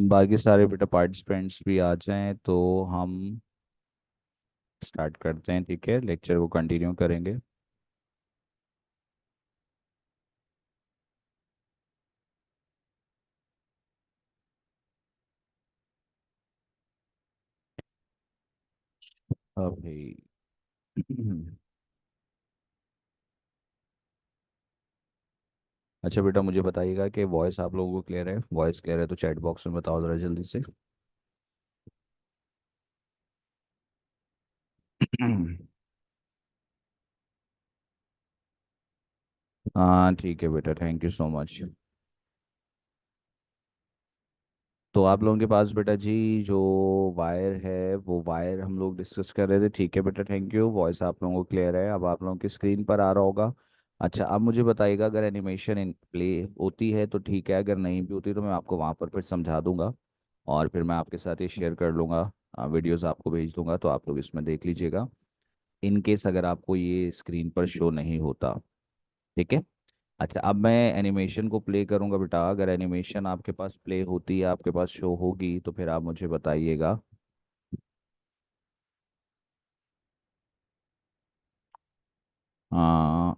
बाकी सारे बेटा पार्टिसिपेंट्स भी आ जाएं तो हम स्टार्ट करते हैं। ठीक है, लेक्चर को कंटिन्यू करेंगे। अभी अच्छा बेटा, मुझे बताइएगा कि वॉइस आप लोगों को क्लियर है। वॉइस क्लियर है तो चैट बॉक्स में बताओ ज़रा जल्दी से। हाँ ठीक है बेटा, थैंक यू सो मच। तो आप लोगों के पास बेटा जी जो वायर है वो वायर हम लोग डिस्कस कर रहे थे। ठीक है बेटा, थैंक यू। वॉइस आप लोगों को क्लियर है, अब आप लोगों की स्क्रीन पर आ रहा होगा। अच्छा, अब मुझे बताइएगा अगर एनिमेशन इन प्ले होती है तो ठीक है, अगर नहीं भी होती तो मैं आपको वहाँ पर फिर समझा दूंगा और फिर मैं आपके साथ ये शेयर कर लूँगा। वीडियोस आपको भेज दूंगा तो आप लोग इसमें देख लीजिएगा, इन केस अगर आपको ये स्क्रीन पर शो नहीं होता। ठीक है। अच्छा, अब मैं एनिमेशन को प्ले करूंगा बेटा। अगर एनिमेशन आपके पास प्ले होती है, आपके पास शो होगी तो फिर आप मुझे बताइएगा। हाँ।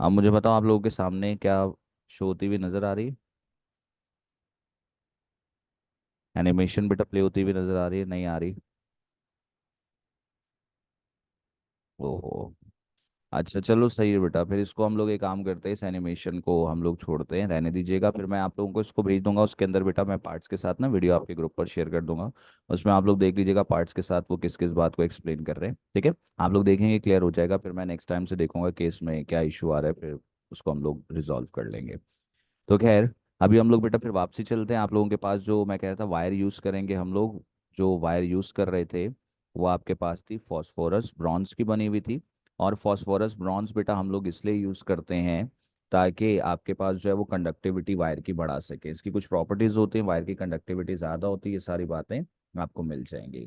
अब मुझे बताओ आप लोगों के सामने क्या शो होती हुई नजर आ रही है? एनिमेशन बेटा प्ले होती हुई नजर आ रही है, नहीं आ रही? ओहो। अच्छा चलो सही है बेटा, फिर इसको हम लोग एक काम करते हैं, इस एनिमेशन को हम लोग छोड़ते हैं, रहने दीजिएगा। फिर मैं आप लोगों को इसको भेज दूंगा, उसके अंदर बेटा मैं पार्ट्स के साथ ना वीडियो आपके ग्रुप पर शेयर कर दूंगा। उसमें आप लोग देख लीजिएगा पार्ट्स के साथ वो किस किस बात को एक्सप्लेन कर रहे हैं। ठीक है, आप लोग देखेंगे क्लियर हो जाएगा। फिर मैं नेक्स्ट टाइम से देखूंगा कि इसमें क्या इशू आ रहा है, फिर उसको हम लोग रिजॉल्व कर लेंगे। तो खैर, अभी हम लोग बेटा फिर वापसी चलते हैं। आप लोगों के पास जो मैं कह रहा था वायर यूज़ करेंगे हम लोग, जो वायर यूज़ कर रहे थे वो आपके पास थी फॉस्फोरस ब्रॉन्ज की बनी हुई थी। और फॉस्फोरस ब्रॉन्ज बेटा हम लोग इसलिए यूज़ करते हैं ताकि आपके पास जो है वो कंडक्टिविटी वायर की बढ़ा सके। इसकी कुछ प्रॉपर्टीज़ होती हैं, वायर की कंडक्टिविटी ज़्यादा होती है, ये सारी बातें आपको मिल जाएंगी।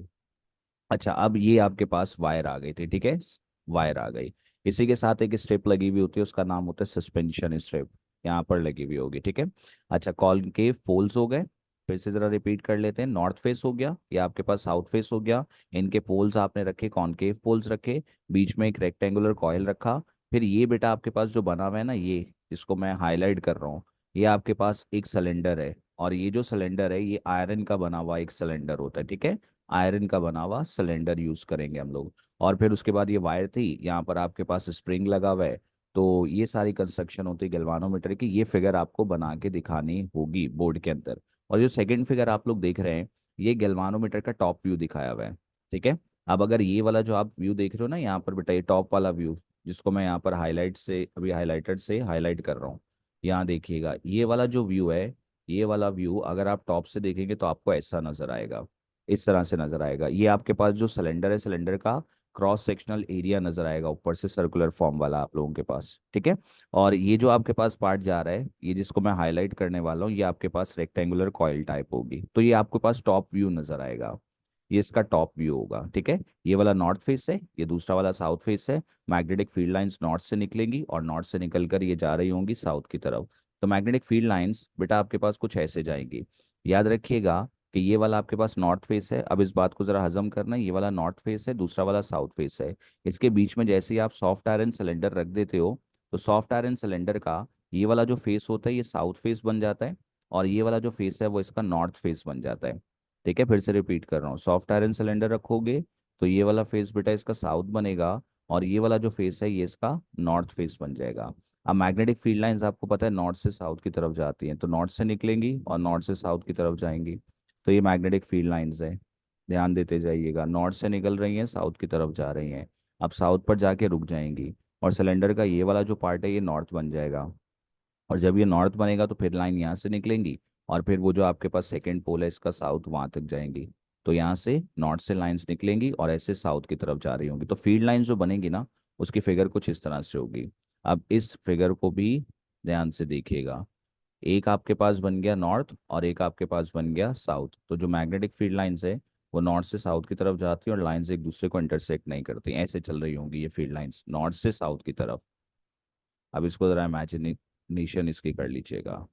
अच्छा, अब ये आपके पास वायर आ गई थी। ठीक है, वायर आ गई। इसी के साथ एक स्ट्रिप लगी हुई होती है, उसका नाम होता है सस्पेंशन स्ट्रिप। यहाँ पर लगी हुई होगी। ठीक है। अच्छा, कॉनकेव पोल्स हो गए। फिर से जरा रिपीट कर लेते हैं। नॉर्थ फेस हो गया, ये आपके पास साउथ फेस हो गया। इनके पोल्स आपने रखे, कॉनकेव पोल्स रखे। बीच में एक रेक्टेंगुलर कॉइल रखा। फिर ये बेटा आपके पास जो बना हुआ है ना, ये जिसको मैं हाईलाइट कर रहा हूँ, ये आपके पास एक सिलेंडर है। और ये जो सिलेंडर है ये आयरन का बना हुआ एक सिलेंडर होता है। ठीक है, आयरन का बना हुआ सिलेंडर यूज करेंगे हम लोग। और फिर उसके बाद ये वायर थी, यहाँ पर आपके पास स्प्रिंग लगा हुआ है। तो ये सारी कंस्ट्रक्शन होती है गैल्वानोमीटर की। ये फिगर आपको बना के दिखानी होगी बोर्ड के अंदर। और जो सेकंड फिगर आप लोग देख रहे हैं, ये गैल्वानोमीटर का टॉप व्यू दिखाया हुआ है। ठीक है। अब अगर ये वाला जो आप व्यू देख रहे हो ना यहाँ पर बेटा, ये टॉप वाला व्यू जिसको मैं यहाँ पर हाईलाइट से अभी हाईलाइटर से हाईलाइट कर रहा हूँ, यहाँ देखिएगा ये वाला जो व्यू है, ये वाला व्यू अगर आप टॉप से देखेंगे तो आपको ऐसा नजर आएगा, इस तरह से नजर आएगा। ये आपके पास जो सिलेंडर है, सिलेंडर का क्रॉस सेक्शनल एरिया नजर आएगा ऊपर से, सर्कुलर फॉर्म वाला आप लोगों के पास। ठीक है। और ये जो आपके पास पार्ट जा रहा है, ये जिसको मैं हाईलाइट करने वाला हूँ, ये आपके पास रेक्टेंगुलर कॉइल टाइप होगी। तो ये आपके पास टॉप व्यू नजर आएगा, ये इसका टॉप व्यू होगा। ठीक है, ये वाला नॉर्थ फेस है, ये दूसरा वाला साउथ फेस है। मैग्नेटिक फील्ड लाइंस नॉर्थ से निकलेंगी और नॉर्थ से निकल कर ये जा रही होंगी साउथ की तरफ। तो मैग्नेटिक फील्ड लाइंस बेटा आपके पास कुछ ऐसे जाएंगी। याद रखिएगा कि ये वाला आपके पास नॉर्थ फेस है। अब इस बात को जरा हजम करना, ये वाला नॉर्थ फेस है, दूसरा वाला साउथ फेस है। इसके बीच में जैसे ही आप सॉफ्ट आयरन सिलेंडर रख देते हो, तो सॉफ्ट आयरन सिलेंडर का ये वाला जो फेस होता है ये साउथ फेस बन जाता है, और ये वाला जो फेस है वो इसका नॉर्थ फेस बन जाता है। ठीक है, फिर से रिपीट कर रहा हूँ। सॉफ्ट आयरन सिलेंडर रखोगे तो ये वाला फेस बेटा इसका साउथ बनेगा, और ये वाला जो फेस है ये इसका नॉर्थ फेस बन जाएगा। अब मैग्नेटिक फील्ड लाइंस आपको पता है नॉर्थ से साउथ की तरफ जाती हैं, तो नॉर्थ से निकलेंगी और नॉर्थ से साउथ की तरफ जाएंगी। तो ये मैग्नेटिक फील्ड लाइंस है, ध्यान देते जाइएगा। नॉर्थ से निकल रही हैं, साउथ की तरफ जा रही हैं। अब साउथ पर जाके रुक जाएंगी, और सिलेंडर का ये वाला जो पार्ट है ये नॉर्थ बन जाएगा। और जब ये नॉर्थ बनेगा तो फिर लाइन यहाँ से निकलेंगी, और फिर वो जो आपके पास सेकेंड पोल है इसका साउथ, वहाँ तक जाएंगी। तो यहाँ से नॉर्थ से लाइंस निकलेंगी और ऐसे साउथ की तरफ जा रही होंगी। तो फील्ड लाइंस जो बनेगी ना, उसकी फिगर कुछ इस तरह से होगी। अब इस फिगर को भी ध्यान से देखिएगा। एक आपके पास बन गया नॉर्थ और एक आपके पास बन गया साउथ। तो जो मैग्नेटिक फील्ड लाइंस है वो नॉर्थ से साउथ की तरफ जाती है, और लाइंस एक दूसरे को इंटरसेक्ट नहीं करती, ऐसे चल रही होंगी ये फील्ड लाइंस नॉर्थ से साउथ की तरफ। अब इसको जरा इमेजिनेशन इसकी कर लीजिएगा।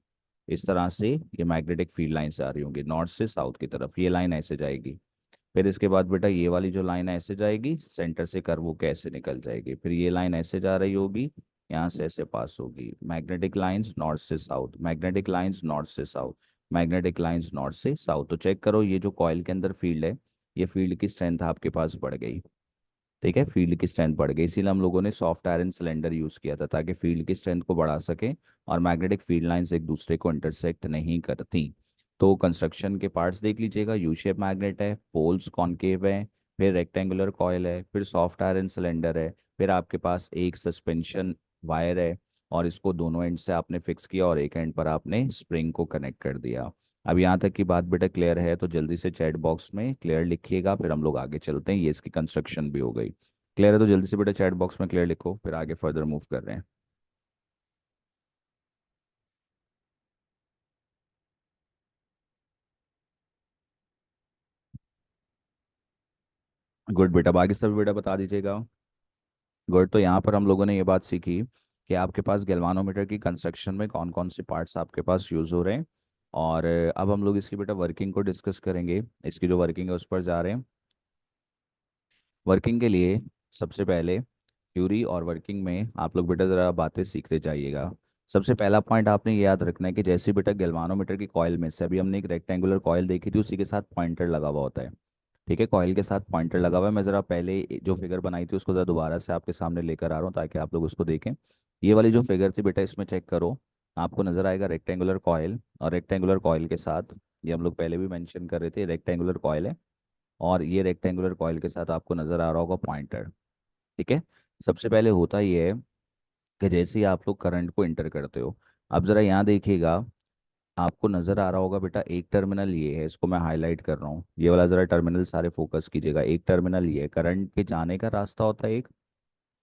इस तरह से ये मैग्नेटिक फील्ड लाइन्स आ रही होंगी नॉर्थ से साउथ की तरफ, ये लाइन ऐसे जाएगी। फिर इसके बाद बेटा ये वाली जो लाइन ऐसे जाएगी, सेंटर से कर्व होके ऐसे निकल जाएगी, फिर ये लाइन ऐसे जा रही होगी, यहाँ से ऐसे पास होगी। मैग्नेटिक लाइंस नॉर्थ से साउथ, मैग्नेटिक लाइंस नॉर्थ से साउथ, मैग्नेटिक लाइंस नॉर्थ से साउथ। तो चेक करो ये जो कॉइल के अंदर फील्ड है, ये फील्ड की स्ट्रेंथ आपके पास बढ़ गई। ठीक है, फील्ड की स्ट्रेंथ बढ़ गई, इसीलिए हम लोगों ने सॉफ्ट आयरन सिलेंडर यूज़ किया था ताकि फील्ड की स्ट्रेंथ को बढ़ा सके और मैग्नेटिक फील्ड लाइंस एक दूसरे को इंटरसेक्ट नहीं करती। तो कंस्ट्रक्शन के पार्ट्स देख लीजिएगा, यू शेप मैग्नेट है, पोल्स कॉनकेव है, फिर रेक्टेंगुलर कॉयल है, फिर सॉफ्ट आयरन सिलेंडर है, फिर आपके पास एक सस्पेंशन वायर है, और इसको दोनों एंड से आपने फिक्स किया और एक एंड पर आपने स्प्रिंग को कनेक्ट कर दिया। अब यहाँ तक की बात बेटा क्लियर है तो जल्दी से चैट बॉक्स में क्लियर लिखिएगा, फिर हम लोग आगे चलते हैं। ये इसकी कंस्ट्रक्शन भी हो गई। क्लियर है तो जल्दी से बेटा चैट बॉक्स में क्लियर लिखो, फिर आगे फर्दर मूव कर रहे हैं। गुड बेटा, बाकी सब बेटा बता दीजिएगा। गुड, तो यहाँ पर हम लोगों ने ये बात सीखी कि आपके पास गैल्वानोमीटर की कंस्ट्रक्शन में कौन कौन से पार्ट्स आपके पास यूज़ हो रहे हैं। और अब हम लोग इसकी बेटा वर्किंग को डिस्कस करेंगे। इसकी जो वर्किंग है उस पर जा रहे हैं। वर्किंग के लिए सबसे पहले थ्योरी और वर्किंग में आप लोग बेटा ज़रा बातें सीखते जाइएगा। सबसे पहला पॉइंट आपने ये याद रखना है कि जैसे बेटा गैल्वानोमीटर की कॉयल में से अभी हमने एक रेक्टेंगुलर कॉयल देखी थी, उसी के साथ पॉइंटर लगा हुआ होता है। ठीक है, कॉइल के साथ पॉइंटर लगा हुआ है। मैं ज़रा पहले जो फिगर बनाई थी उसको ज़रा दोबारा से आपके सामने लेकर आ रहा हूँ ताकि आप लोग उसको देखें। ये वाली जो फिगर थी बेटा, इसमें चेक करो, आपको नज़र आएगा रेक्टेंगुलर कॉइल, और रेक्टेंगुलर कॉइल के साथ, ये हम लोग पहले भी मेंशन कर रहे थे, रेक्टेंगुलर कॉइल है, और ये रेक्टेंगुलर कॉइल के साथ आपको नज़र आ रहा होगा पॉइंटर। ठीक है, सबसे पहले होता ये है कि जैसे ही आप लोग करंट को इंटर करते हो, अब ज़रा यहाँ देखिएगा, आपको नज़र आ रहा होगा बेटा एक टर्मिनल ये है, इसको मैं हाईलाइट कर रहा हूँ, ये वाला ज़रा टर्मिनल सारे फोकस कीजिएगा। एक टर्मिनल ये है, करंट के जाने का रास्ता होता है, एक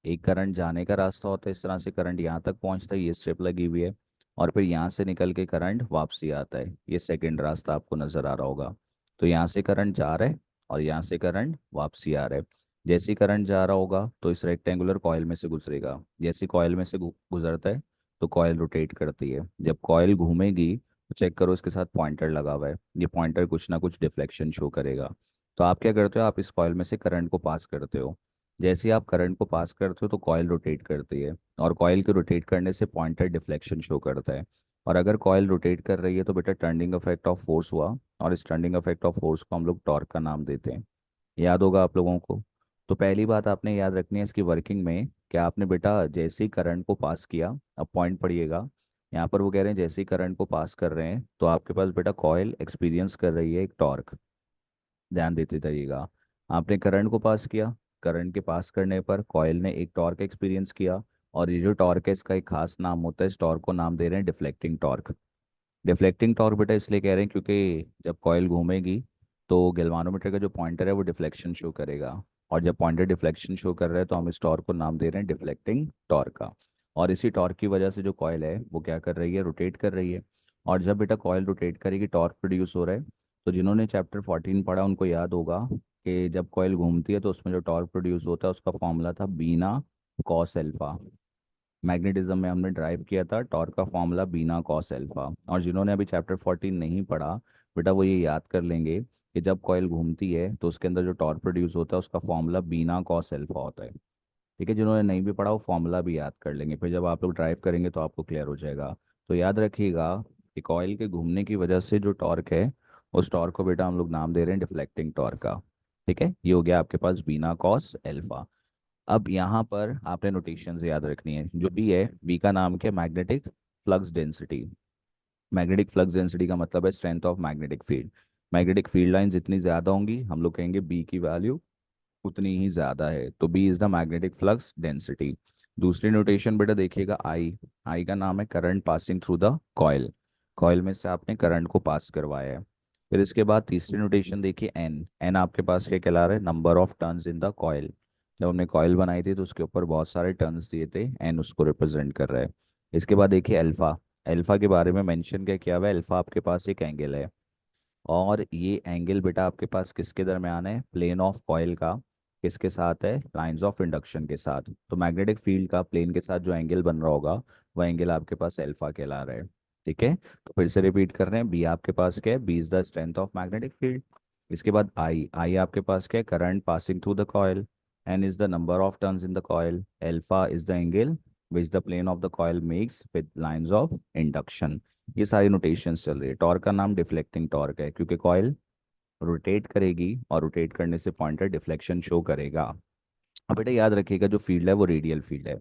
एक करंट जाने का रास्ता होता है, इस तरह से करंट यहाँ तक पहुँचता है, ये स्ट्रिप लगी हुई है, और फिर यहाँ से निकल के करंट वापसी आता है, ये सेकंड रास्ता आपको नज़र आ रहा होगा। तो यहाँ से करंट जा रहा है और यहाँ से करंट वापसी आ रहा है। जैसे ही करंट जा रहा होगा तो इस रेक्टेंगुलर कॉयल में से गुजरेगा, जैसे कॉयल में से गुजरता है तो कॉयल रोटेट करती है। जब कॉयल घूमेगी तो चेक करो इसके साथ पॉइंटर लगा हुआ है, ये पॉइंटर कुछ ना कुछ डिफ्लेक्शन शो करेगा। तो आप क्या करते हो, आप इस कॉयल में से करंट को पास करते हो। जैसे ही आप करंट को पास करते हो तो कॉयल रोटेट करती है, और कॉयल के रोटेट करने से पॉइंटर डिफ्लेक्शन शो करता है। और अगर कॉयल रोटेट कर रही है तो बेटा टर्निंग इफेक्ट ऑफ फोर्स हुआ, और इस टर्निंग इफेक्ट ऑफ फोर्स को हम लोग टॉर्क का नाम देते हैं। याद होगा आप लोगों को। तो पहली बात आपने याद रखनी है इसकी वर्किंग में कि आपने बेटा जैसे ही करंट को पास किया, अब पॉइंट पढ़िएगा, यहाँ पर वो कह रहे हैं जैसे ही करंट को पास कर रहे हैं तो आपके पास बेटा कॉयल एक्सपीरियंस कर रही है एक टॉर्क। ध्यान देते जाइएगा, आपने करंट को पास किया, करंट के पास करने पर कॉयल ने एक टॉर्क एक्सपीरियंस किया, और ये जो टॉर्क है इसका एक खास नाम होता है, इस टॉर्क को नाम दे रहे हैं डिफ्लेक्टिंग टॉर्क। डिफ्लेक्टिंग टॉर्क बेटा इसलिए कह रहे हैं क्योंकि जब कॉयल घूमेगी तो गैल्वानोमीटर का जो पॉइंटर है वो डिफ्लेक्शन शो करेगा, और जब पॉइंटर डिफ्लेक्शन शो कर रहा है तो हम इस टॉर्क को नाम दे रहे हैं डिफ्लेक्टिंग टॉर्क का। और इसी टॉर्क की वजह से जो कॉयल है वो क्या कर रही है, रोटेट कर रही है। और जब बेटा कॉयल रोटेट करेगी टॉर्क प्रोड्यूस हो रहा है। तो जिन्होंने चैप्टर 14 पढ़ा उनको याद होगा कि जब कॉयल घूमती है तो उसमें जो टॉर्क प्रोड्यूस होता है उसका फॉर्मूला था बीना कॉस एल्फा। मैग्नेटिज्म में हमने ड्राइव किया था टॉर्क का फॉर्मूला बीना कॉस एल्फा। और जिन्होंने अभी चैप्टर 14 नहीं पढ़ा बेटा वो ये याद कर लेंगे कि जब कॉयल घूमती है तो उसके अंदर जो टॉर्क प्रोड्यूस होता है उसका फॉर्मूला बीना कॉस एल्फा होता है। ठीक है, जिन्होंने नहीं भी पढ़ा वो फॉर्मूला भी याद कर लेंगे, फिर जब आप लोग ड्राइव करेंगे तो आपको क्लियर हो जाएगा। तो याद रखिएगा कि कॉयल के घूमने की वजह से जो टॉर्क है उस टॉर्क को बेटा हम लोग नाम दे रहे हैं डिफ्लेक्टिंग टॉर्क का। ठीक है, ये हो गया आपके पास बीना कॉस एल्फा। अब यहाँ पर आपने नोटेशंस याद रखनी है, जो बी है, बी का नाम क्या है, magnetic flux density. Magnetic flux density का मतलब है strength of magnetic field. Magnetic field line जितनी ज़्यादा होंगी हम लोग कहेंगे बी की वैल्यू उतनी ही ज़्यादा है, तो B is the magnetic flux density. दूसरी नोटेशन बेटा देखिएगा, आई, आई का नाम है current passing through the coil, coil में से आपने करंट को पास करवाया है। फिर इसके बाद तीसरी नोटेशन देखिए, एन, एन आपके पास क्या कहला रहा है, number of turns in the coil. जब हमने कॉयल बनाई थी तो उसके ऊपर बहुत सारे टर्न्स दिए थे, एन उसको रिप्रेजेंट कर रहा है। इसके बाद देखिए अल्फा, अल्फा के बारे में मेंशन क्या किया हुआ है, अल्फा आपके पास एक एंगल है, और ये एंगल बेटा आपके पास किसके दरमियान है, प्लेन ऑफ कॉयल का किसके साथ है, लाइंस ऑफ इंडक्शन के साथ। तो मैग्नेटिक फील्ड का प्लेन के साथ जो एंगल बन रहा होगा वो एंगल आपके पास अल्फा कहला रहा है। ठीक है, तो फिर से रिपीट कर रहे हैं। बी आपके पास क्या है, B is the strength of magnetic field. इसके बाद आई, आई आपके पास क्या है, current passing through the coil. N is the number of turns in the coil. Alpha is the angle which the plane of the coil makes with lines of induction. ये सारी notations चल रही है। Torque का नाम deflecting torque है, क्योंकि coil rotate करेगी और रोटेट करने से पॉइंटर डिफ्लेक्शन शो करेगा। अब बेटा याद रखिएगा, जो फील्ड है वो रेडियल फील्ड है।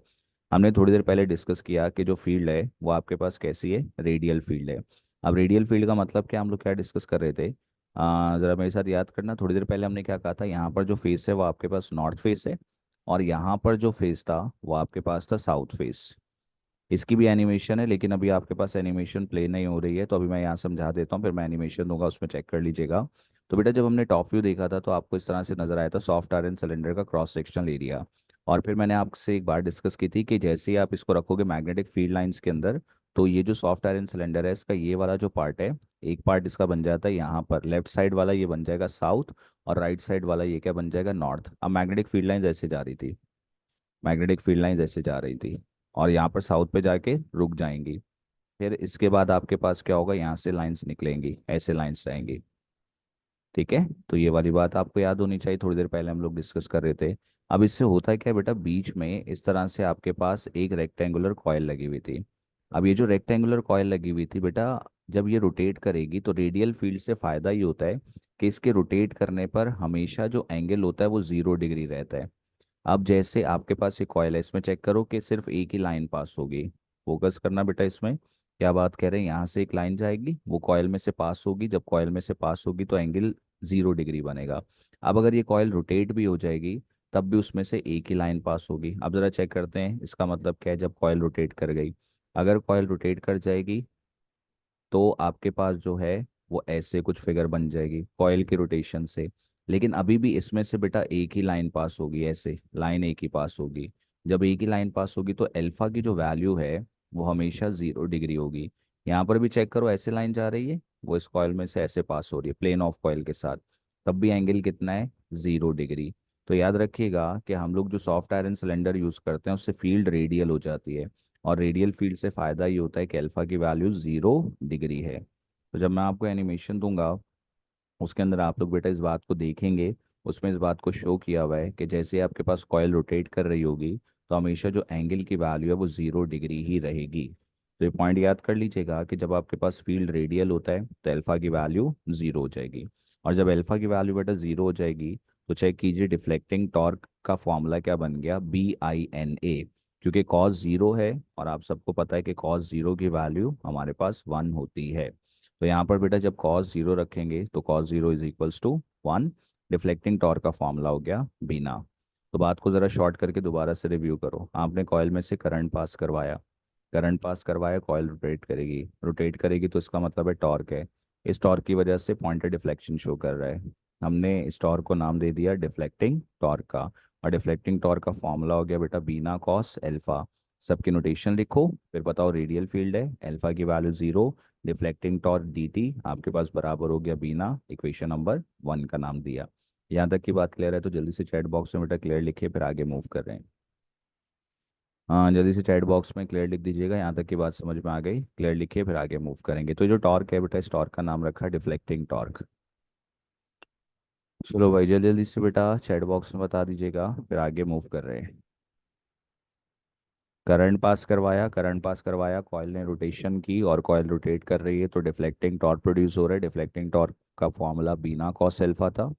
हमने थोड़ी देर पहले डिस्कस किया कि जो फील्ड है वो आपके पास कैसी है, रेडियल फील्ड है। अब रेडियल फील्ड का मतलब क्या, हम लोग क्या डिस्कस कर रहे थे, ज़रा मेरे साथ याद करना। थोड़ी देर पहले हमने क्या कहा था, यहाँ पर जो फेस है वो आपके पास नॉर्थ फेस है, और यहाँ पर जो फेस था वो आपके पास था साउथ फेस। इसकी भी एनिमेशन है, लेकिन अभी आपके पास एनिमेशन प्ले नहीं हो रही है, तो अभी मैं यहाँ समझा देता हूँ, फिर मैं एनिमेशन दूंगा, उसमें चेक कर लीजिएगा। तो बेटा जब हमने टॉप व्यू देखा था तो आपको इस तरह से नजर आया था सॉफ्ट आयरन सिलेंडर का क्रॉस सेक्शनल एरिया। और फिर मैंने आपसे एक बार डिस्कस की थी कि जैसे ही आप इसको रखोगे मैग्नेटिक फील्ड लाइंस के अंदर, तो ये जो सॉफ्ट आयरन सिलेंडर है इसका ये वाला जो पार्ट है, एक पार्ट इसका बन जाता है यहाँ पर लेफ्ट साइड वाला, ये बन जाएगा साउथ, और राइट साइड वाला ये क्या बन जाएगा, नॉर्थ। अब मैग्नेटिक फील्ड लाइंस ऐसे जा रही थी, मैग्नेटिक फील्ड लाइंस ऐसे जा रही थी, और यहाँ पर साउथ पे जाके रुक जाएंगी। फिर इसके बाद आपके पास क्या होगा, यहाँ से लाइंस निकलेंगी, ऐसे लाइंस जाएंगी। ठीक है, तो ये वाली बात आपको याद होनी चाहिए, थोड़ी देर पहले हम लोग डिस्कस कर रहे थे। अब इससे होता है क्या बेटा, बीच में इस तरह से आपके पास एक रेक्टेंगुलर कॉयल लगी हुई थी। अब ये जो रेक्टेंगुलर कॉयल लगी हुई थी बेटा, जब ये रोटेट करेगी तो रेडियल फील्ड से फ़ायदा ये होता है कि इसके रोटेट करने पर हमेशा जो एंगल होता है वो 0 डिग्री रहता है। अब जैसे आपके पास ये कॉयल है, इसमें चेक करो कि सिर्फ एक ही लाइन पास होगी। फोकस करना बेटा इसमें, क्या बात कह रहे हैं, यहाँ से एक लाइन जाएगी, वो कॉयल में से पास होगी, जब कॉयल में से पास होगी तो एंगल 0 डिग्री बनेगा। अब अगर ये कॉयल रोटेट भी हो जाएगी तब भी उसमें से एक ही लाइन पास होगी। अब ज़रा चेक करते हैं इसका मतलब क्या है, जब कॉयल रोटेट कर गई, अगर कॉयल रोटेट कर जाएगी तो आपके पास जो है वो ऐसे कुछ फिगर बन जाएगी कॉयल के रोटेशन से। लेकिन अभी भी इसमें से बेटा एक ही लाइन पास होगी, ऐसे लाइन एक ही पास होगी। जब एक ही लाइन पास होगी तो अल्फा की जो वैल्यू है वो हमेशा 0 डिग्री होगी। यहाँ पर भी चेक करो, ऐसे लाइन जा रही है, वो इस कॉयल में से ऐसे पास हो रही है प्लेन ऑफ कॉयल के साथ, तब भी एंगल कितना है, 0 डिग्री। तो याद रखिएगा कि हम लोग जो सॉफ्ट आयरन सिलेंडर यूज़ करते हैं उससे फील्ड रेडियल हो जाती है, और रेडियल फील्ड से फ़ायदा ये होता है कि अल्फ़ा की वैल्यू 0 डिग्री है। तो जब मैं आपको एनिमेशन दूंगा उसके अंदर आप लोग बेटा इस बात को देखेंगे, उसमें इस बात को शो किया हुआ है कि जैसे आपके पास कॉयल रोटेट कर रही होगी तो हमेशा जो एंगल की वैल्यू है वो 0 डिग्री ही रहेगी। तो ये पॉइंट याद कर लीजिएगा कि जब आपके पास फील्ड रेडियल होता है तो अल्फ़ा की वैल्यू 0 हो जाएगी, और जब अल्फ़ा की वैल्यू बेटा 0 हो जाएगी तो चेक कीजिए डिफ्लेक्टिंग टॉर्क का फॉर्मूला क्या बन गया, BINA। क्योंकि कॉस 0 है और आप सबको पता है कि कॉस 0 की वैल्यू हमारे पास 1 होती है। तो यहाँ पर बेटा जब कॉस 0 रखेंगे तो cos 0 is equals to 1। Deflecting torque का फॉर्मूला हो गया बीना। तो बात को ज़रा शॉर्ट करके दोबारा से रिव्यू करो। आपने कॉयल में से करंट पास करवाया, करंट पास करवाया, कॉयल रोटेट करेगी, रोटेट करेगी तो इसका मतलब है टॉर्क है। इस टॉर्क की वजह से पॉइंटर डिफ्लेक्शन शो कर रहा है। हमने इस टॉर्क को नाम दे दिया डिफ्लेक्टिंग टॉर्क का, और डिफ्लेक्टिंग टॉर्क का फॉर्मूला हो गया बेटा बीना कॉस एल्फा। सबकी नोटेशन लिखो, फिर बताओ रेडियल फील्ड है, एल्फा की वैल्यू 0, डिफ्लेक्टिंग टॉर्क dt आपके पास बराबर हो गया बीना, इक्वेशन नंबर 1 का नाम दिया। यहाँ तक की बात क्लियर है तो जल्दी से चैट बॉक्स में बेटा क्लियर लिखिए, फिर आगे मूव कर रहे हैं। हाँ जल्दी से चैट बॉक्स में क्लियर लिख दीजिएगा, यहाँ तक की बात समझ में आ गई, क्लियर लिखिए फिर आगे मूव करेंगे। तो जो टॉर्क है बेटा, इस टॉर्क का नाम रखा है डिफ्लेक्टिंग टॉर्क। चलो भाई जल्दी जल्दी से बेटा चैट बॉक्स में बता दीजिएगा, फिर आगे मूव कर रहे हैं। करंट पास करवाया, करंट पास करवाया, कॉयल ने रोटेशन की और कॉयल रोटेट कर रही है तो डिफ्लेक्टिंग टॉर्क प्रोड्यूस हो रहा है। डिफ्लेक्टिंग टॉर्क का फॉर्मूला बीना कॉस एल्फा था।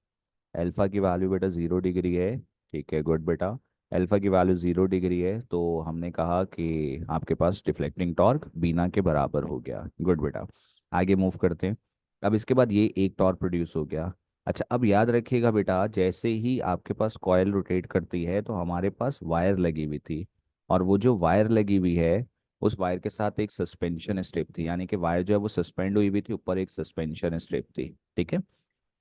अल्फा की वैल्यू बेटा 0 डिग्री है। ठीक है, गुड बेटा। अल्फा की वैल्यू 0 डिग्री है तो हमने कहा कि आपके पास डिफ्लेक्टिंग टॉर्क बीना के बराबर हो गया। गुड बेटा, आगे मूव करते हैं। अब इसके बाद ये एक टॉर्क प्रोड्यूस हो गया। अच्छा अब याद रखिएगा बेटा, जैसे ही आपके पास कॉयल रोटेट करती है तो हमारे पास वायर लगी हुई थी, और वो जो वायर लगी हुई है उस वायर के साथ एक सस्पेंशन स्ट्रिप थी, यानी कि वायर जो है वो सस्पेंड हुई हुई थी, ऊपर एक सस्पेंशन स्ट्रिप थी। ठीक है,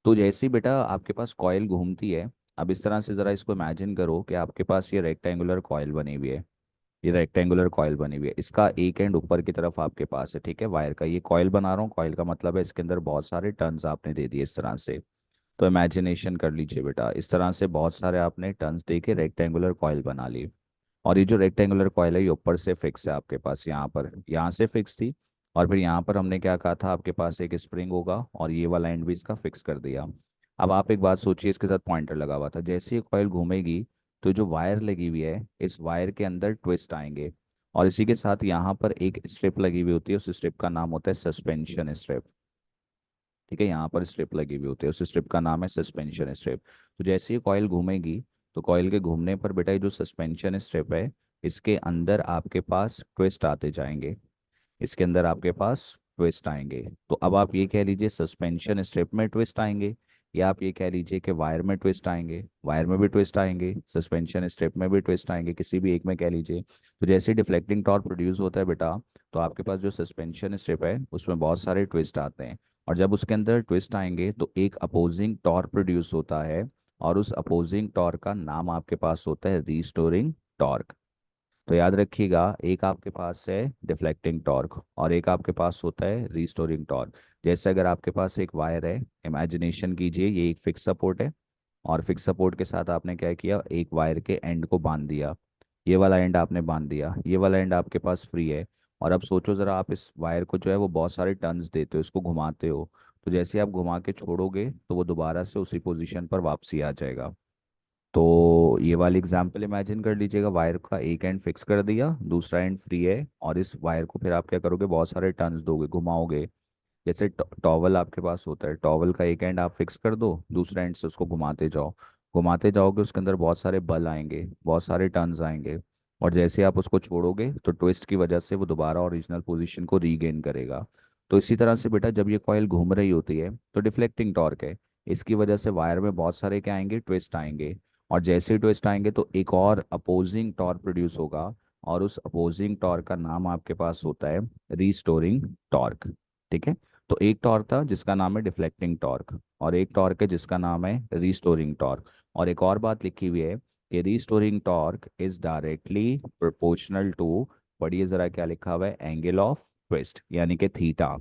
तो जैसे ही बेटा आपके पास कॉयल घूमती है, अब इस तरह से ज़रा इसको इमेजिन करो कि आपके पास ये रेक्टेंगुलर कॉयल बनी हुई है, ये रेक्टेंगुलर कॉयल बनी हुई है, इसका एक एंड ऊपर की तरफ आपके पास है, ठीक है, वायर का ये कॉयल बना रहा हूँ, कॉयल का मतलब है इसके अंदर बहुत सारे टर्न्स आपने दे दिए इस तरह से। तो इमेजिनेशन कर लीजिए बेटा, इस तरह से बहुत सारे आपने टर्न्स दे के रेक्टेंगुलर कॉयल बना ली। और ये जो रेक्टेंगुलर कॉयल है ये ऊपर से फिक्स है आपके पास, यहाँ पर यहाँ से फिक्स थी, और फिर यहाँ पर हमने क्या कहा था, आपके पास एक स्प्रिंग होगा और ये वाला एंड भी इसका फिक्स कर दिया। अब आप एक बात सोचिए, इसके साथ पॉइंटर लगा हुआ था, जैसे ही कॉइल घूमेगी तो जो वायर लगी हुई है इस वायर के अंदर ट्विस्ट आएंगे। और इसी के साथ यहाँ पर एक स्ट्रिप लगी हुई होती है, उस स्ट्रिप का नाम होता है सस्पेंशन स्ट्रिप। ठीक है, यहाँ पर स्ट्रिप लगी हुई होती है, उस स्ट्रिप का नाम है सस्पेंशन स्ट्रिप। तो जैसे ही कॉइल घूमेगी तो कॉइल के घूमने पर बेटा ये जो सस्पेंशन स्ट्रिप है इसके अंदर आपके पास ट्विस्ट आते जाएंगे, इसके अंदर आपके पास ट्विस्ट आएंगे। तो अब आप ये कह लीजिए सस्पेंशन स्ट्रिप में ट्विस्ट आएंगे, या आप ये कह लीजिए कि वायर में ट्विस्ट आएंगे, वायर में भी ट्विस्ट आएंगे, सस्पेंशन स्ट्रिप में भी ट्विस्ट आएंगे, किसी भी एक में कह लीजिए। तो जैसे डिफ्लेक्टिंग टॉर्क प्रोड्यूस होता है बेटा, तो आपके पास जो सस्पेंशन स्ट्रिप है उसमें बहुत सारे ट्विस्ट आते हैं, और जब उसके अंदर ट्विस्ट आएंगे तो एक अपोजिंग टॉर्क प्रोड्यूस होता है, और उस अपोजिंग टॉर्क का नाम आपके पास होता है रीस्टोरिंग टॉर्क। तो याद रखिएगा, एक आपके पास है डिफ्लेक्टिंग टॉर्क और एक आपके पास होता है रीस्टोरिंग टॉर्क। जैसे अगर आपके पास एक वायर है, इमेजिनेशन कीजिए ये एक फिक्स सपोर्ट है, और फिक्स सपोर्ट के साथ आपने क्या किया, एक वायर के एंड को बांध दिया, ये वाला एंड आपने बांध दिया, ये वाला एंड आपके पास फ्री है। और अब सोचो ज़रा, आप इस वायर को जो है वो बहुत सारे टर्न्स देते हो, इसको घुमाते हो, तो जैसे आप घुमा के छोड़ोगे तो वो दोबारा से उसी पोजीशन पर वापसी आ जाएगा। तो ये वाली एग्जाम्पल इमेजिन कर लीजिएगा, वायर का एक एंड फिक्स कर दिया, दूसरा एंड फ्री है, और इस वायर को फिर आप क्या करोगे, बहुत सारे टर्न्स दोगे, घुमाओगे। जैसे टॉवल आपके पास होता है, टॉवल का एक एंड आप फिक्स कर दो, दूसरा एंड से उसको घुमाते जाओ, घुमाते जाओगे, उसके अंदर बहुत सारे बल आएंगे, बहुत सारे टर्न्स आएंगे, और जैसे आप उसको छोड़ोगे तो ट्विस्ट की वजह से वो दोबारा ओरिजिनल पोजीशन को रीगेन करेगा। तो इसी तरह से बेटा जब ये कॉइल घूम रही होती है तो डिफ्लेक्टिंग टॉर्क है, इसकी वजह से वायर में बहुत सारे क्या आएंगे, ट्विस्ट आएंगे, और जैसे ही ट्विस्ट आएंगे तो एक और अपोजिंग टॉर्क प्रोड्यूस होगा, और उस अपोजिंग टॉर्क का नाम आपके पास होता है रीस्टोरिंग टॉर्क। ठीक है, तो एक टॉर्क था जिसका नाम है डिफ्लेक्टिंग टॉर्क, और एक टॉर्क है जिसका नाम है रीस्टोरिंग टॉर्क। और एक और बात लिखी हुई है कि restoring torque is directly proportional to, पढ़िए जरा क्या लिखा हुआ है, एंगल ऑफ ट्विस्ट यानी कि थीटा।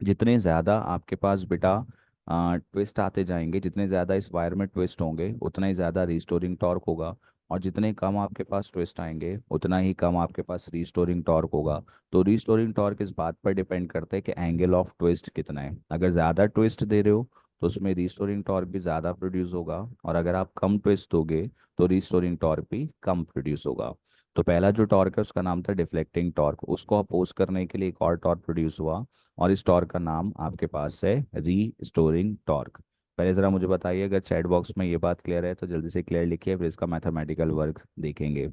जितने ज़्यादा आपके पास बेटा ट्विस्ट आते जाएंगे, जितने ज़्यादा इस वायर में ट्विस्ट होंगे उतना ही ज़्यादा रीस्टोरिंग टॉर्क होगा, और जितने कम आपके पास ट्विस्ट आएंगे उतना ही कम आपके पास रीस्टोरिंग टॉर्क होगा। तो रीस्टोरिंग टॉर्क इस बात पर डिपेंड करता है कि एंगल ऑफ ट्विस्ट कितना है, अगर ज़्यादा ट्विस्ट दे रहे हो तो उसमें रीस्टोरिंग टॉर्क भी ज़्यादा प्रोड्यूस होगा, और अगर आप कम ट्विस्ट दोगे तो रीस्टोरिंग टॉर्क भी कम प्रोड्यूस होगा। तो पहला जो टॉर्क है उसका नाम था डिफ्लेक्टिंग टॉर्क, उसको अपोज करने के लिए एक और टॉर्क प्रोड्यूस हुआ, और इस टॉर्क का नाम आपके पास है री स्टोरिंग टॉर्क। पहले ज़रा मुझे बताइए, अगर चैट बॉक्स में ये बात क्लियर है तो जल्दी से क्लियर लिखिए, फिर इसका मैथमेटिकल वर्क देखेंगे।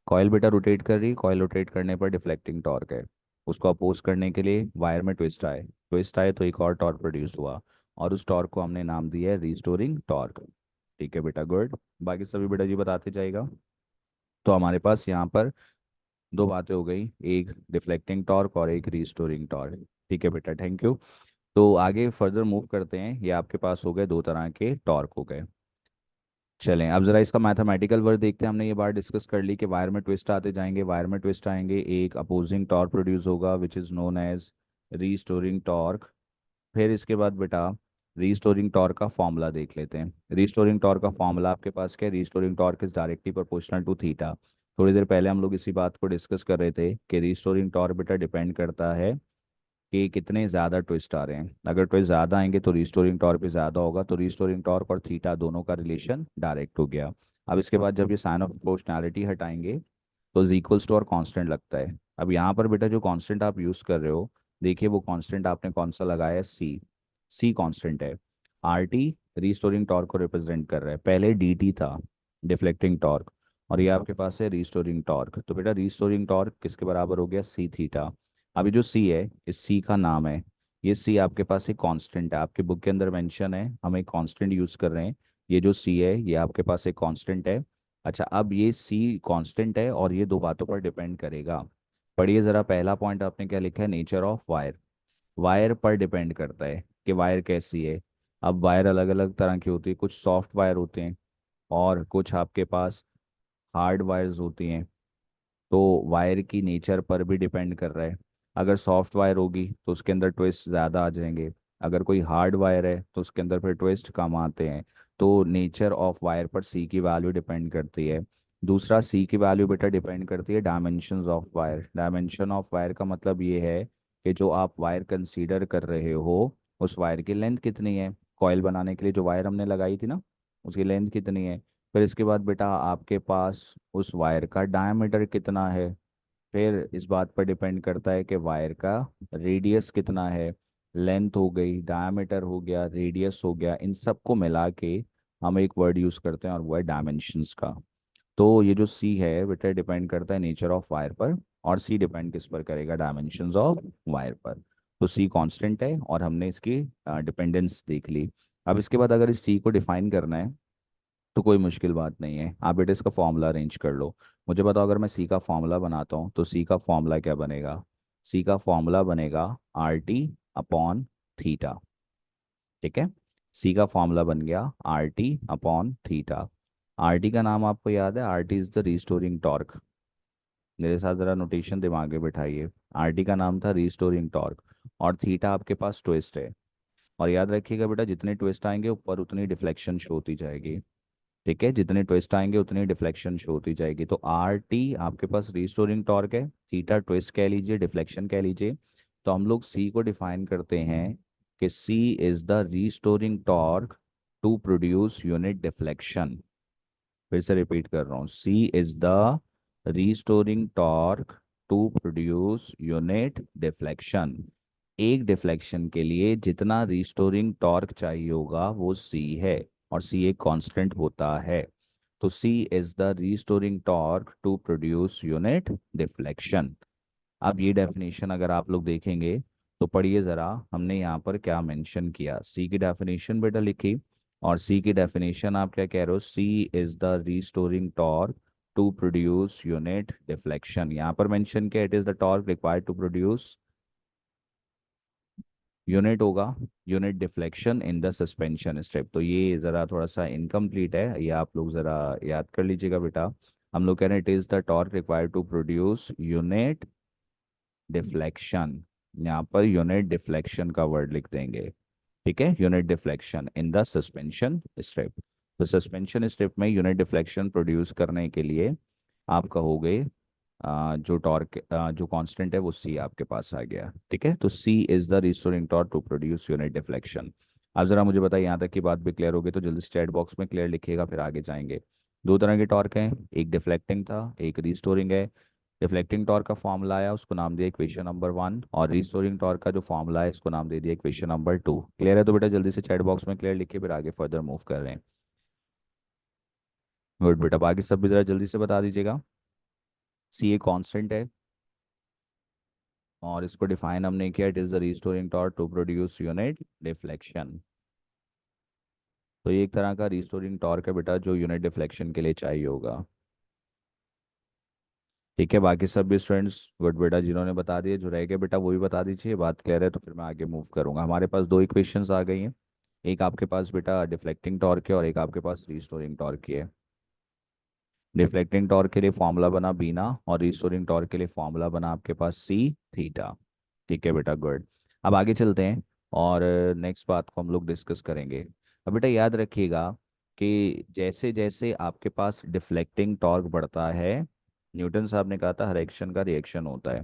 कॉइल बेटा रोटेट कर रही, कॉइल रोटेट करने पर डिफ्लेक्टिंग टॉर्क है, उसको अपोज करने के लिए वायर में ट्विस्ट आए तो एक और टॉर्क प्रोड्यूस हुआ, और उस टॉर्क को हमने नाम दिया है रीस्टोरिंग टॉर्क। ठीक है बेटा, गुड। बाकी सभी बेटा जी बताते जाएगा। तो हमारे पास यहाँ पर दो बातें हो गई, एक डिफ्लेक्टिंग टॉर्क और एक रीस्टोरिंग टॉर्क। ठीक है बेटा, थैंक यू। तो आगे फर्दर मूव करते हैं, ये आपके पास हो गए दो तरह के टॉर्क हो गए। चलें अब जरा इसका मैथमेटिकल वर्क देखते हैं। हमने ये बात डिस्कस कर ली कि वायर में ट्विस्ट आते जाएंगे, वायर में ट्विस्ट आएंगे, एक अपोजिंग टॉर्क प्रोड्यूस होगा which is known as restoring torque. फिर इसके बाद बेटा रीस्टोरिंग टॉर्क का फॉर्मूला देख लेते हैं। रीस्टोरिंग टॉर्क का फॉर्मूला आपके पास क्या है, restoring torque is directly proportional to theta. थोड़ी देर पहले हम लोग इसी बात को डिस्कस कर रहे थे कि रीस्टोरिंग टॉर्क बेटा डिपेंड करता है कि कितने ज़्यादा ट्विस्ट आ रहे हैं, अगर ट्विस्ट ज़्यादा आएंगे तो रीस्टोरिंग टॉर्क भी ज़्यादा होगा, तो रीस्टोरिंग टॉर्क और थीटा दोनों का रिलेशन डायरेक्ट हो गया। अब इसके बाद जब ये साइन ऑफ प्रोपोर्शनैलिटी हटाएंगे तो इज इक्वल्स टू और कांस्टेंट लगता है। अब यहाँ पर बेटा जो कांस्टेंट आप यूज़ कर रहे हो, देखिए वो कांस्टेंट आपने कौन सा लगाया है, सी। सी कांस्टेंट है। आर टी रीस्टोरिंग टॉर्क को रिप्रेजेंट कर रहा है, पहले डी टी था डिफ्लेक्टिंग टॉर्क, और ये आपके पास है रीस्टोरिंग टॉर्क। तो बेटा रीस्टोरिंग टॉर्क किसके बराबर हो गया, सी थीटा। अभी जो सी है इस सी का नाम है, ये सी आपके पास एक कांस्टेंट है, आपके बुक के अंदर मेंशन है, हम एक कांस्टेंट यूज़ कर रहे हैं। ये जो सी है ये आपके पास एक कांस्टेंट है। अच्छा, अब ये सी कांस्टेंट है और ये दो बातों पर डिपेंड करेगा। पढ़िए ज़रा, पहला पॉइंट आपने क्या लिखा है, नेचर ऑफ वायर। वायर पर डिपेंड करता है कि वायर कैसी है। अब वायर अलग अलग तरह की होती है, कुछ सॉफ्ट वायर होते हैं और कुछ आपके पास हार्ड वायर्स होती हैं। तो वायर की नेचर पर भी डिपेंड कर रहा है, अगर सॉफ्ट वायर होगी तो उसके अंदर ट्विस्ट ज़्यादा आ जाएंगे, अगर कोई हार्ड वायर है तो उसके अंदर फिर ट्विस्ट कम आते हैं। तो नेचर ऑफ वायर पर सी की वैल्यू डिपेंड करती है। दूसरा, सी की वैल्यू बेटा डिपेंड करती है dimensions of wire. Dimension of wire का मतलब ये है कि जो आप वायर कंसीडर कर रहे हो उस वायर की लेंथ कितनी है। कॉइल बनाने के लिए जो वायर हमने लगाई थी ना, उसकी लेंथ कितनी है। फिर इसके बाद बेटा आपके पास उस वायर का डायमीटर कितना है। फिर इस बात पर डिपेंड करता है कि वायर का रेडियस कितना है। लेंथ हो गई, डायमीटर हो गया, रेडियस हो गया, इन सबको मिला के हम एक वर्ड यूज़ करते हैं और वो है डायमेंशंस का। तो ये जो सी है बेटा डिपेंड करता है नेचर ऑफ वायर पर, और सी डिपेंड किस पर करेगा, डायमेंशंस ऑफ वायर पर। तो सी कांस्टेंट है और हमने इसकी डिपेंडेंस देख ली। अब इसके बाद अगर इस सी को डिफाइन करना है तो कोई मुश्किल बात नहीं है, आप बेटा इसका फॉर्मूला अरेंज कर लो। मुझे बताओ अगर मैं सी का फॉर्मूला बनाता हूँ तो सी का फॉर्मूला क्या बनेगा। सी का फॉर्मूला बनेगा आर टी अपॉन थीटा। ठीक है, सी का फॉर्मूला बन गया R T upon theta. R T का नाम आपको याद है, R T is the restoring torque. मेरे साथ ज़रा नोटेशन दिमाग में बिठाइए। आर टी का नाम था रिस्टोरिंग टॉर्क, और थीटा आपके पास ट्विस्ट है। और याद रखिएगा बेटा जितने ट्विस्ट आएंगे ऊपर उतनी डिफ्लेक्शन शो होती जाएगी। ठीक है, जितने ट्विस्ट आएंगे उतनी डिफ्लेक्शन शो होती जाएगी। तो आर टी आपके पास रिस्टोरिंग टॉर्क है, थीटा ट्विस्ट कह लीजिए, डिफ्लेक्शन कह लीजिए। तो हम लोग सी को डिफाइन करते हैं कि C is the restoring torque to produce unit deflection. फिर से रिपीट कर रहा हूँ, C is the restoring torque to produce unit deflection. एक डिफ्लेक्शन के लिए जितना रिस्टोरिंग टॉर्क चाहिए होगा वो सी है, और सी एक कांस्टेंट होता है। तो C is the restoring torque to produce unit deflection. अब ये डेफिनेशन अगर आप लोग देखेंगे तो पढ़िए ज़रा, हमने यहाँ पर क्या मेंशन किया। सी की डेफिनेशन बेटा लिखी, और सी की डेफिनेशन आप क्या कह रहे हो, C is the restoring torque to produce unit deflection. यहाँ पर मेंशन किया it is the torque required to produce unit होगा, unit deflection in the suspension step. तो ये ज़रा थोड़ा सा इनकम्प्लीट है, ये आप लोग ज़रा याद कर लीजिएगा बेटा। हम लोग कह रहे हैं it is the torque required to produce unit deflection. यहाँ पर यूनिट डिफ्लेक्शन का वर्ड लिख देंगे। ठीक है, unit deflection in the suspension strip. तो सस्पेंशन स्ट्रिप में यूनिट डिफ्लेक्शन प्रोड्यूस करने के लिए आप कहोगे जो टॉर्क जो कांस्टेंट है वो सी आपके पास आ गया। ठीक है, तो C is the restoring torque to produce unit deflection. अब जरा मुझे बताइए, यहाँ तक की बात भी क्लियर होगी तो जल्दी से चैट बॉक्स में क्लियर लिखिएगा, फिर आगे जाएंगे। दो तरह के टॉर्क हैं, एक डिफ्लेक्टिंग था, एक रिस्टोरिंग है। डिफ्लेक्टिंग टॉर्क का फॉर्मूला आया, उसको नाम दिया इक्वेशन नंबर 1, और रिस्टोरिंग टॉर्क का जो फॉर्मूला है इसको नाम दे दिया इक्वेशन नंबर 2। क्लियर है तो बेटा जल्दी से चैट बॉक्स में क्लियर लिखिए, फिर आगे फर्दर मूव कर रहे हैं। गुड बेटा, बाकी सब भी जरा जल्दी से बता दीजिएगा। सी ए कांस्टेंट है, और इसको डिफाइन हमने किया, it is the restoring torque to produce unit deflection. तो ये एक तरह का रिस्टोरिंग टॉर्क है बेटा जो यूनिट डिफ्लेक्शन के लिए चाहिए होगा। ठीक है, बाकी सब भी स्टूडेंट्स गुड बेटा, जिन्होंने बता दिए, जो रह गए बेटा वो भी बता दीजिए। बात क्लियर है तो फिर मैं आगे मूव करूंगा। हमारे पास दो इक्वेशंस आ गई हैं, एक आपके पास बेटा डिफ्लेक्टिंग टॉर्क है और एक आपके पास रिस्टोरिंग टॉर्क की है। डिफ्लेक्टिंग टॉर्क के लिए फॉर्मूला बना बीना, और रिस्टोरिंग टॉर्क के लिए फॉर्मूला बना आपके पास सी थीटा। ठीक है बेटा, गुड। अब आगे चलते हैं और नेक्स्ट बात को हम लोग डिस्कस करेंगे। अब बेटा याद रखिएगा कि जैसे जैसे आपके पास डिफ्लेक्टिंग टॉर्क बढ़ता है, न्यूटन साहब ने कहा था हर एक्शन का रिएक्शन होता है।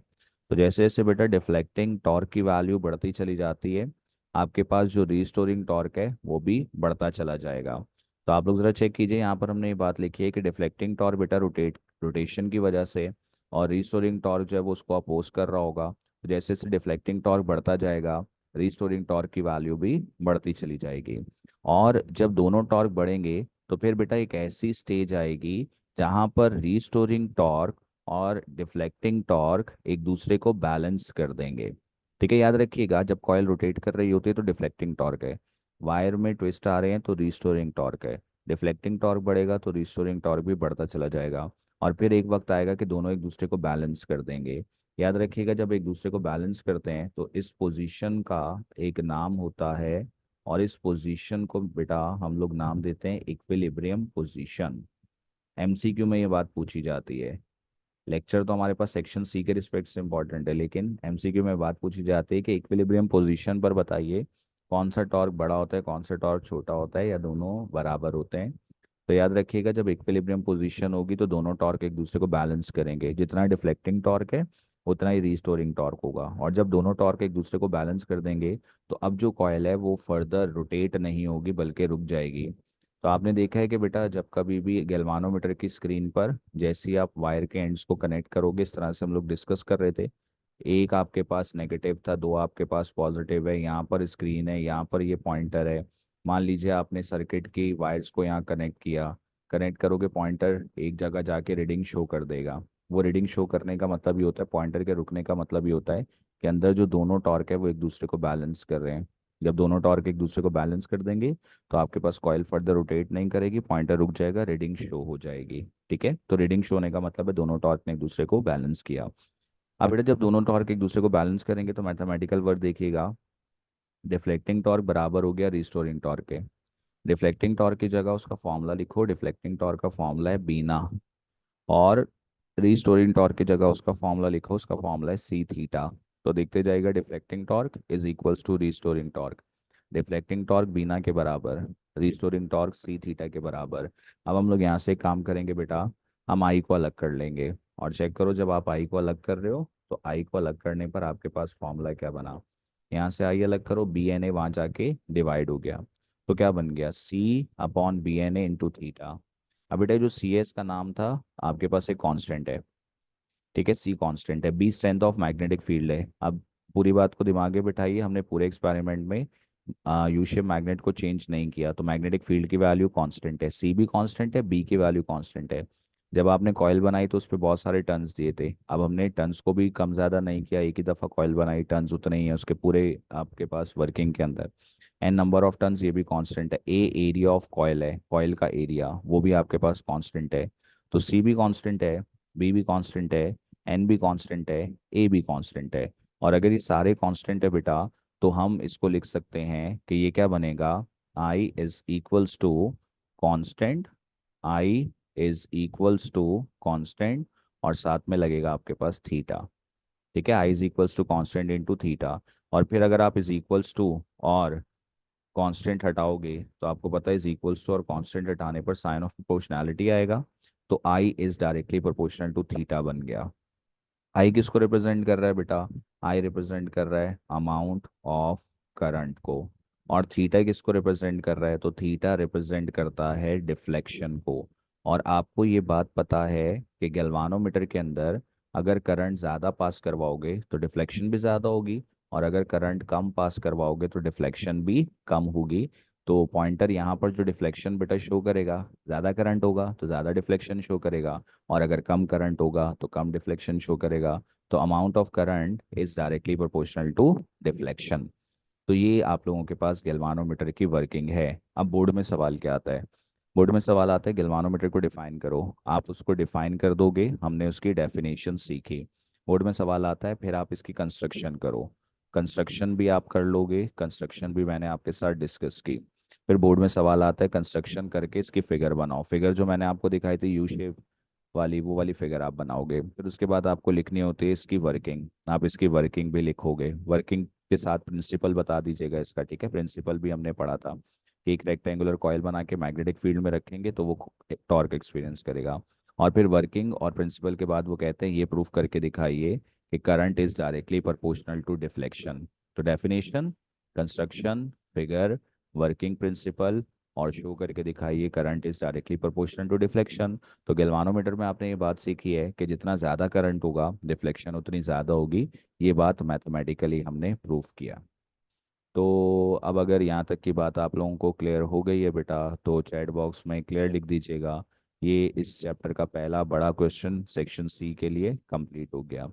तो जैसे जैसे बेटा डिफ्लेक्टिंग टॉर्क की वैल्यू बढ़ती चली जाती है, आपके पास जो रिस्टोरिंग टॉर्क है वो भी बढ़ता चला जाएगा। तो आप लोग ज़रा चेक कीजिए, यहाँ पर हमने ये बात लिखी है कि डिफ्लेक्टिंग टॉर्क बेटा रोटेशन की वजह से, और रिस्टोरिंग टॉर्क जो है वो उसको अपोज कर रहा होगा। तो जैसे जैसे डिफ्लेक्टिंग टॉर्क बढ़ता जाएगा, रिस्टोरिंग टॉर्क की वैल्यू भी बढ़ती चली जाएगी। और जब दोनों टॉर्क बढ़ेंगे तो फिर बेटा एक ऐसी स्टेज आएगी जहाँ पर रिस्टोरिंग टॉर्क और डिफ्लेक्टिंग टॉर्क एक दूसरे को बैलेंस कर देंगे। ठीक है, याद रखिएगा जब कॉइल रोटेट कर रही होती है तो डिफ्लेक्टिंग टॉर्क है, वायर में ट्विस्ट आ रहे हैं तो रिस्टोरिंग टॉर्क है। डिफ्लेक्टिंग टॉर्क बढ़ेगा तो रिस्टोरिंग टॉर्क भी बढ़ता चला जाएगा, और फिर एक वक्त आएगा कि दोनों एक दूसरे को बैलेंस कर देंगे। याद रखिएगा जब एक दूसरे को बैलेंस करते हैं तो इस पोजीशन का एक नाम होता है, और इस पोजीशन को बेटा हम लोग नाम देते हैं इक्विलिब्रियम पोजीशन। एमसीक्यू में ये बात पूछी जाती है। लेक्चर तो हमारे पास सेक्शन सी के रिस्पेक्ट से इंपॉर्टेंट है, लेकिन एमसीक्यू में बात पूछी जाती है कि इक्विलिब्रियम पोजीशन पर बताइए कौन सा टॉर्क बड़ा होता है, कौन सा टॉर्क छोटा होता है, या दोनों बराबर होते हैं। तो याद रखिएगा जब इक्विलिब्रियम पोजीशन होगी तो दोनों टॉर्क एक दूसरे को बैलेंस करेंगे। जितना डिफ्लेक्टिंग टॉर्क है उतना ही रीस्टोरिंग टॉर्क होगा। और जब दोनों टॉर्क एक दूसरे को बैलेंस कर देंगे तो अब जो कॉयल है वो फर्दर रोटेट नहीं होगी बल्कि रुक जाएगी। तो आपने देखा है कि बेटा जब कभी भी गैल्वानोमीटर की स्क्रीन पर जैसे ही आप वायर के एंड्स को कनेक्ट करोगे, इस तरह से हम लोग डिस्कस कर रहे थे, एक आपके पास नेगेटिव था, दो आपके पास पॉजिटिव है, यहाँ पर स्क्रीन है, यहाँ पर ये पॉइंटर है। मान लीजिए आपने सर्किट की वायर्स को यहाँ कनेक्ट किया, कनेक्ट करोगे, पॉइंटर एक जगह जाके रीडिंग शो कर देगा। वो रीडिंग शो करने का मतलब ये होता है, पॉइंटर के रुकने का मतलब ये होता है कि अंदर जो दोनों टॉर्क है वो एक दूसरे को बैलेंस कर रहे हैं। जब दोनों टॉर्क एक दूसरे को बैलेंस कर देंगे तो आपके पास कॉइल फर्दर रोटेट नहीं करेगी, पॉइंटर रुक जाएगा, रीडिंग शो हो जाएगी। ठीक है, तो रीडिंग शो होने का मतलब है दोनों टॉर्क ने एक दूसरे को बैलेंस किया। अब बेटा जब दोनों टॉर्क एक दूसरे को बैलेंस करेंगे तो मैथमेटिकल वर्ड देखिएगा, डिफ्लेक्टिंग टॉर्क बराबर हो गया रिस्टोरिंग टॉर्क के। डिफ्लेक्टिंग टॉर्क की जगह उसका फॉर्मूला लिखो, डिफ्लेक्टिंग टॉर्क का फॉर्मूला है बीना। और रीस्टोरिंग टॉर्क की जगह उसका फॉर्मूला लिखो, उसका फॉर्मूला है सी थीटा। तो देखते जाएगा, deflecting torque is equals to restoring torque. Deflecting torque बीना के बराबर, रीस्टोरिंग टॉर्क सी थीटा के बराबर। अब हम लोग यहाँ से एक काम करेंगे बेटा, हम आई को अलग कर लेंगे। और चेक करो, जब आप आई को अलग कर रहे हो तो आई को अलग करने पर आपके पास फॉर्मूला क्या बना। यहाँ से आई अलग करो, बी एन ए वहाँ जाके डिवाइड हो गया। तो क्या बन गया, C upon B N A into theta. अब बेटा जो सी एस का नाम था, आपके पास एक कांस्टेंट है। ठीक है, सी कांस्टेंट है, B strength of magnetic field है। अब पूरी बात को दिमाग में बिठाइए, हमने पूरे एक्सपेरिमेंट में यू शेप मैग्नेट को चेंज नहीं किया, तो मैग्नेटिक फील्ड की वैल्यू कांस्टेंट है, सी भी कांस्टेंट है, बी की वैल्यू कांस्टेंट है। जब आपने कॉयल बनाई तो उस पर बहुत सारे टर्न्स दिए थे, अब हमने टर्न्स को भी कम ज़्यादा नहीं किया, एक ही दफ़ा कॉयल बनाई, टर्न्स उतने ही हैं उसके पूरे आपके पास वर्किंग के अंदर। एन नंबर ऑफ टर्न्स ये भी कांस्टेंट है। ए एरिया ऑफ कॉयल है, कॉयल का एरिया वो भी आपके पास कांस्टेंट है। तो सी भी कांस्टेंट है, बी भी कांस्टेंट है, एन भी कांस्टेंट है, ए भी कांस्टेंट है। और अगर ये सारे कांस्टेंट है बेटा तो हम इसको लिख सकते हैं कि ये क्या बनेगा, I is equals to constant, I is equals to constant, और साथ में लगेगा आपके पास थीटा। ठीक है, I is equals to constant into theta. और फिर अगर आप इज इक्वल्स टू और कांस्टेंट हटाओगे तो आपको पता है इज इक्वल्स टू और कांस्टेंट हटाने पर साइन ऑफ प्रोपोर्शनैलिटी आएगा। तो I is directly proportional to theta बन गया। आई किसको रिप्रेजेंट कर रहा है बेटा, आई रिप्रेजेंट कर रहा है अमाउंट ऑफ करंट को। और थीटा किसको रिप्रेजेंट कर रहा है, तो थीटा रिप्रेजेंट करता है डिफ्लेक्शन को। और आपको ये बात पता है कि गैल्वानोमीटर के अंदर अगर करंट ज़्यादा पास करवाओगे तो डिफ्लेक्शन भी ज़्यादा होगी, और अगर करंट कम पास करवाओगे तो डिफ्लेक्शन भी कम होगी। तो पॉइंटर यहाँ पर जो डिफ्लेक्शन बेटा शो करेगा, ज़्यादा करंट होगा तो ज़्यादा डिफ्लेक्शन शो करेगा, और अगर कम करंट होगा तो कम डिफ्लेक्शन शो करेगा। तो amount of current is directly proportional to deflection. तो ये आप लोगों के पास गैल्वानोमीटर की वर्किंग है। अब बोर्ड में सवाल क्या आता है, बोर्ड में सवाल आता है गैल्वानोमीटर को डिफाइन करो। आप उसको डिफाइन कर दोगे, हमने उसकी डेफिनेशन सीखी। बोर्ड में सवाल आता है फिर आप इसकी कंस्ट्रक्शन करो, कंस्ट्रक्शन भी आप कर लोगे, कंस्ट्रक्शन भी मैंने आपके साथ डिस्कस की। फिर बोर्ड में सवाल आता है कंस्ट्रक्शन करके इसकी फिगर बनाओ, फिगर जो मैंने आपको दिखाई थी यू शेप वाली, वो वाली फिगर आप बनाओगे। फिर उसके बाद आपको लिखनी होती है इसकी वर्किंग, आप इसकी वर्किंग भी लिखोगे, वर्किंग के साथ प्रिंसिपल बता दीजिएगा इसका। ठीक है, प्रिंसिपल भी हमने पढ़ा था कि एक रेक्टेंगुलर कॉयल बना के मैग्नेटिक फील्ड में रखेंगे तो वो टॉर्क एक्सपीरियंस करेगा। और फिर वर्किंग और प्रिंसिपल के बाद वो कहते हैं ये प्रूफ करके दिखाइए कि current is directly proportional to deflection. तो definition, construction, figure, working principle, और शो करके दिखाइए current is directly proportional to deflection. तो गैल्वानोमीटर में आपने ये बात सीखी है कि जितना ज़्यादा करंट होगा डिफ्लेक्शन उतनी ज़्यादा होगी। ये बात मैथमेटिकली हमने प्रूफ किया। तो अब अगर यहाँ तक की बात आप लोगों को क्लियर हो गई है बेटा तो चैट बॉक्स में क्लियर लिख दीजिएगा। ये इस चैप्टर का पहला बड़ा क्वेश्चन सेक्शन सी के लिए कंप्लीट हो गया।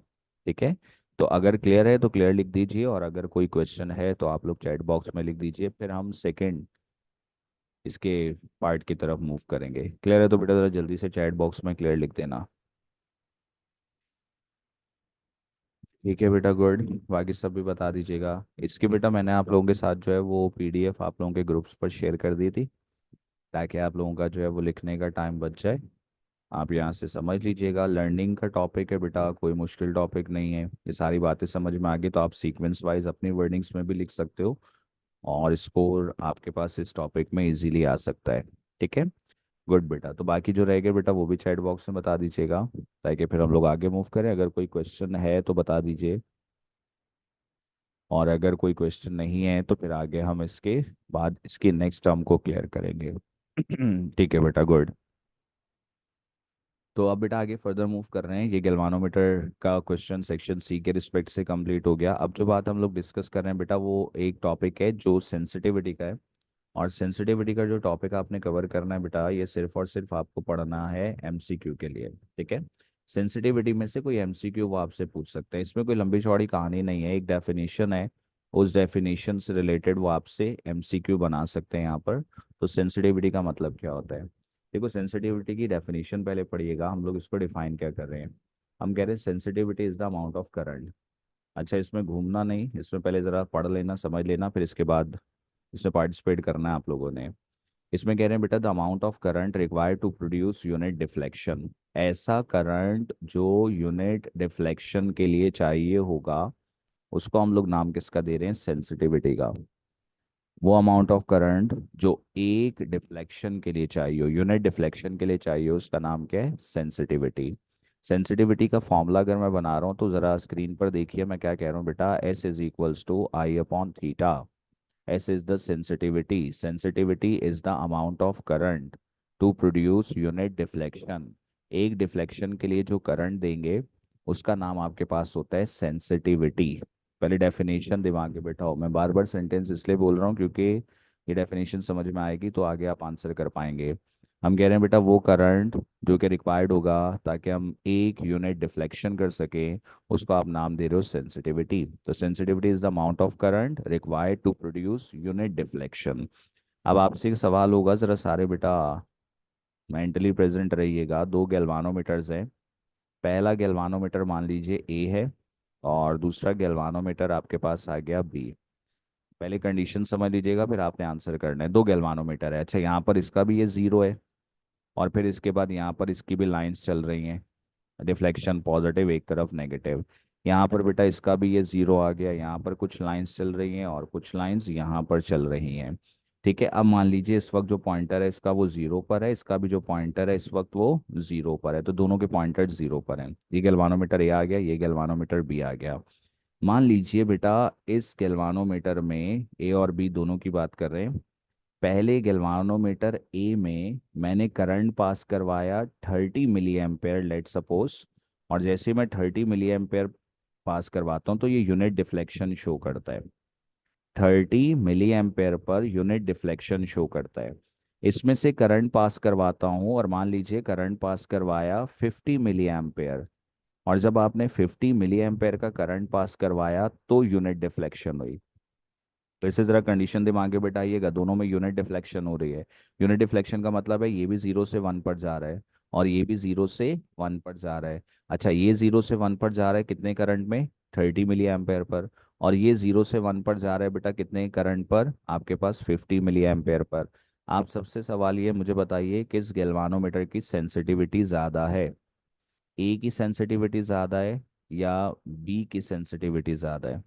ठीक है, तो अगर क्लियर है तो क्लियर लिख दीजिए, और अगर कोई क्वेश्चन है तो आप लोग चैट बॉक्स में लिख दीजिए, फिर हम सेकंड इसके पार्ट की तरफ मूव करेंगे। क्लियर है तो बेटा ज़रा जल्दी से चैट बॉक्स में क्लियर लिख देना। ठीक है बेटा, गुड। बाकी सब भी बता दीजिएगा। इसकी बेटा मैंने आप लोगों के साथ जो है वो पीडीएफ आप लोगों के ग्रुप्स पर शेयर कर दी थी, ताकि आप लोगों का जो है वो लिखने का टाइम बच जाए। आप यहाँ से समझ लीजिएगा, लर्निंग का टॉपिक है बेटा, कोई मुश्किल टॉपिक नहीं है। ये सारी बातें समझ में आ गई तो आप सीक्वेंस वाइज अपनी वर्डिंग्स में भी लिख सकते हो, और स्कोर आपके पास इस टॉपिक में इजीली आ सकता है। ठीक है, गुड बेटा, तो बाकी जो रह गए बेटा वो भी चैट बॉक्स में बता दीजिएगा, ताकि फिर हम लोग आगे मूव करें। अगर कोई क्वेश्चन है तो बता दीजिए, और अगर कोई क्वेश्चन नहीं है तो फिर आगे हम इसके बाद इसकी नेक्स्ट टर्म को क्लियर करेंगे। ठीक है बेटा, गुड। तो अब बेटा आगे फर्दर मूव कर रहे हैं। ये गैल्वानोमीटर का क्वेश्चन सेक्शन सी के रिस्पेक्ट से कंप्लीट हो गया। अब जो बात हम लोग डिस्कस कर रहे हैं बेटा, वो एक टॉपिक है जो सेंसिटिविटी का है। और सेंसिटिविटी का जो टॉपिक आपने कवर करना है बेटा, ये सिर्फ और सिर्फ आपको पढ़ना है एमसीक्यू के लिए। ठीक है, सेंसिटिविटी में से कोई एमसीक्यू वो आपसे पूछ सकते हैं। इसमें कोई लंबी चौड़ी कहानी नहीं है, एक डेफिनेशन है, उस डेफिनेशन से रिलेटेड वो आपसे एमसीक्यू बना सकते हैं यहाँ पर। तो सेंसिटिविटी का मतलब क्या होता है? देखो, सेंसिटिविटी की डेफिनेशन पहले पढ़िएगा। हम लोग इसको डिफाइन क्या कर रहे हैं? हम कह रहे हैं sensitivity is the amount of current. अच्छा, इसमें घूमना नहीं, इसमें पहले ज़रा पढ़ लेना, समझ लेना, फिर इसके बाद इसमें पार्टिसिपेट करना है आप लोगों ने। इसमें कह रहे हैं बेटा, the amount of current required to produce unit deflection. ऐसा करंट जो यूनिट डिफ्लेक्शन के लिए चाहिए होगा, उसको हम लोग नाम किसका दे रहे हैं? सेंसिटिविटी का। वो अमाउंट ऑफ करंट जो एक डिफ्लेक्शन के लिए चाहिए हो, यूनिट डिफ्लेक्शन के लिए चाहिए हो, उसका नाम क्या है? सेंसिटिविटी। सेंसिटिविटी का फॉर्मूला अगर मैं बना रहा हूँ तो ज़रा स्क्रीन पर देखिए मैं क्या कह रहा हूँ बेटा। S is equals to I upon theta. S is the sensitivity. Sensitivity is the amount of current to produce unit deflection. एक डिफ्लेक्शन के लिए जो करंट देंगे उसका नाम आपके पास होता है सेंसिटिविटी। पहले डेफिनेशन दिमाग में बैठाओ। मैं बार बार सेंटेंस इसलिए बोल रहा हूँ क्योंकि ये डेफिनेशन समझ में आएगी तो आगे आप आंसर कर पाएंगे। हम कह रहे हैं बेटा, वो करंट जो कि रिक्वायर्ड होगा ताकि हम एक यूनिट डिफ्लेक्शन कर सकें, उसको आप नाम दे रहे हो सेंसिटिविटी। तो sensitivity is the amount of current required to produce unit deflection. अब आपसे एक सवाल होगा, जरा सारे बेटा मेंटली प्रेजेंट रहिएगा। दो गैल्वानोमीटर्स हैं। पहला गैल्वानोमीटर मान लीजिए ए है, और दूसरा गैल्वानोमीटर आपके पास आ गया बी। पहले कंडीशन समझ लीजिएगा, फिर आपने आंसर करना है। दो गैल्वानोमीटर है। अच्छा, यहाँ पर इसका भी ये जीरो है, और फिर इसके बाद यहाँ पर इसकी भी लाइंस चल रही हैं, डिफ्लेक्शन पॉजिटिव एक तरफ नेगेटिव। यहाँ पर बेटा इसका भी ये जीरो आ गया, यहाँ पर कुछ लाइंस चल रही हैं और कुछ लाइंस यहाँ पर चल रही हैं। ठीक है, अब मान लीजिए इस वक्त जो पॉइंटर है इसका वो जीरो पर है, इसका भी जो पॉइंटर है इस वक्त वो जीरो पर है, तो दोनों के पॉइंटर जीरो पर हैं। ये गैल्वानोमीटर ए आ गया, ये गैल्वानोमीटर बी आ गया। मान लीजिए बेटा, इस गैल्वानोमीटर में ए और बी दोनों की बात कर रहे हैं। पहले गैल्वानोमीटर ए में मैंने करंट पास करवाया 30 mA, लेट सपोज। और जैसे ही मैं 30 mA पास करवाता हूँ तो ये यूनिट डिफ्लेक्शन शो करता है। 30 mA पर यूनिट डिफ्लेक्शन शो करता है। इसमें से करंट पास करवाता हूँ, और मान लीजिए करंट पास करवाया 50 mA। और जब आपने 50 mA का करंट पास करवाया तो यूनिट डिफ्लेक्शन हुई। तो इससे ज़रा कंडीशन दिमाग में बैठाइएगा, दोनों में यूनिट डिफ्लेक्शन हो रही है। यूनिट डिफ्लेक्शन का मतलब है ये भी जीरो से वन पर जा रहा है, और ये भी जीरो से वन पर जा रहा है। अच्छा, ये जीरो से वन पर जा रहा है कितने करंट में? 30 mA पर। और ये जीरो से वन पर जा रहा है बेटा कितने करंट पर? आपके पास 50 mA पर। आप सबसे सवाल ये मुझे बताइए, किस गैल्वानोमीटर की सेंसिटिविटी ज़्यादा है? ए की सेंसिटिविटी ज़्यादा है या बी की सेंसिटिविटी ज़्यादा है?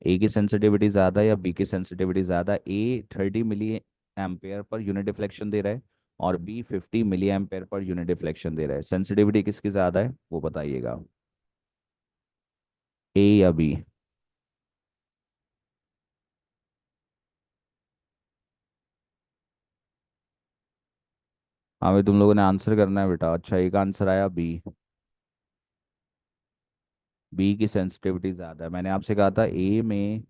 ए की सेंसिटिविटी ज़्यादा है या बी की सेंसिटिविटी ज़्यादा? ए 30 mA पर यूनिट डिफ्लेक्शन दे रहा है, और बी 50 mA पर यूनिट डिफ्लेक्शन दे रहा है। सेंसिटिविटी किसकी ज़्यादा है वो बताइएगा, ए या बी? हाँ भाई, तुम लोगों ने आंसर करना है बेटा। अच्छा, एक आंसर आया बी। बी की सेंसिटिविटी ज़्यादा है। मैंने आपसे कहा था ए में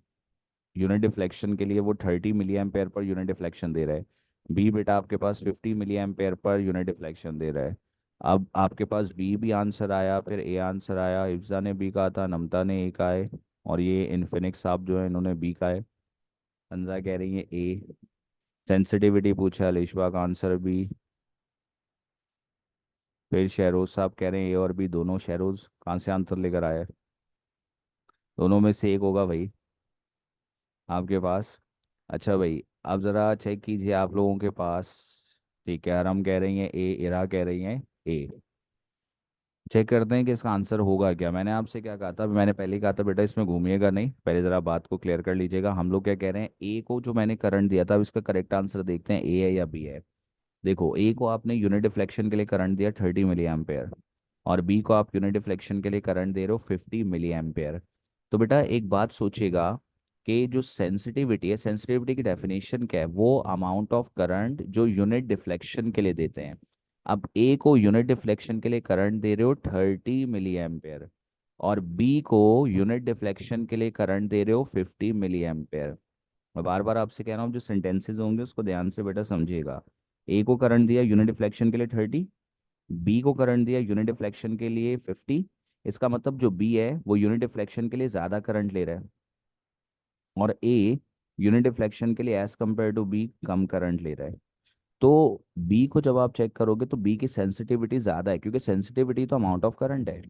यूनिट डिफ्लेक्शन के लिए वो 30 mA पर यूनिट डिफ्लेक्शन दे रहा है। बी बेटा आपके पास 50 mA पर यूनिट डिफ्लेक्शन दे रहा है। अब आपके पास बी भी आंसर आया, फिर ए आंसर आया। इफ्जा ने बी कहा था, नमता ने ए कहा है, और ये इन्फिनिक्स साहब जो है इन्होंने बी कहा है। अंजा कह रही है ए। सेंसिटिविटी पूछा, लिशवा का आंसर बी। फिर शहरोज साहब कह रहे हैं ए और बी दोनों। शहरोज कहाँ से आंसर लेकर आए? दोनों में से एक होगा भाई आपके पास। अच्छा भाई, अब ज़रा चेक कीजिए आप लोगों के पास। ठीक है, हम कह रही हैं ए, इरा कह रही हैं ए। चेक करते हैं कि इसका आंसर होगा क्या। मैंने आपसे क्या कहा था? मैंने पहले ही कहा था बेटा इसमें घूमिएगा नहीं, पहले ज़रा बात को क्लियर कर लीजिएगा। हम लोग क्या कह रहे हैं, ए को जो मैंने करंट दिया था, अब इसका करेक्ट आंसर देखते हैं ए है या बी है। देखो, ए को आपने यूनिट डिफ्लेक्शन के लिए करंट दिया 30 मिली एम्पेयर, और बी को आप यूनिट डिफ्लेक्शन के लिए करंट दे रहे हो 50 मिली एम्पेयर। तो बेटा एक बात सोचिएगा कि जो सेंसिटिविटी है, सेंसिटिविटी की डेफिनेशन क्या है, वो अमाउंट ऑफ करंट जो यूनिट डिफ्लेक्शन के लिए देते हैं। अब ए को यूनिट डिफ्लेक्शन के लिए करंट दे रहे हो 30 मिली एम्पेयर, और बी को यूनिट डिफ्लेक्शन के लिए करंट दे रहे हो 50 मिली एम्पेयर। मैं बार बार आपसे कह रहा हूँ, जो सेंटेंसेज होंगे उसको ध्यान से बेटा समझिएगा। ए को करंट दिया यूनिट डिफ्लेक्शन के लिए 30, बी को करंट दिया यूनिट डिफ्लेक्शन के लिए 50। इसका मतलब जो बी है वो यूनिट डिफ्लेक्शन के लिए ज़्यादा करंट ले रहा है, और ए यूनिट डिफ्लेक्शन के लिए एज कम्पेयर टू बी कम करंट ले रहा है। तो बी को जब आप चेक करोगे तो बी की सेंसिटिविटी ज़्यादा है, क्योंकि सेंसिटिविटी तो अमाउंट ऑफ करंट है।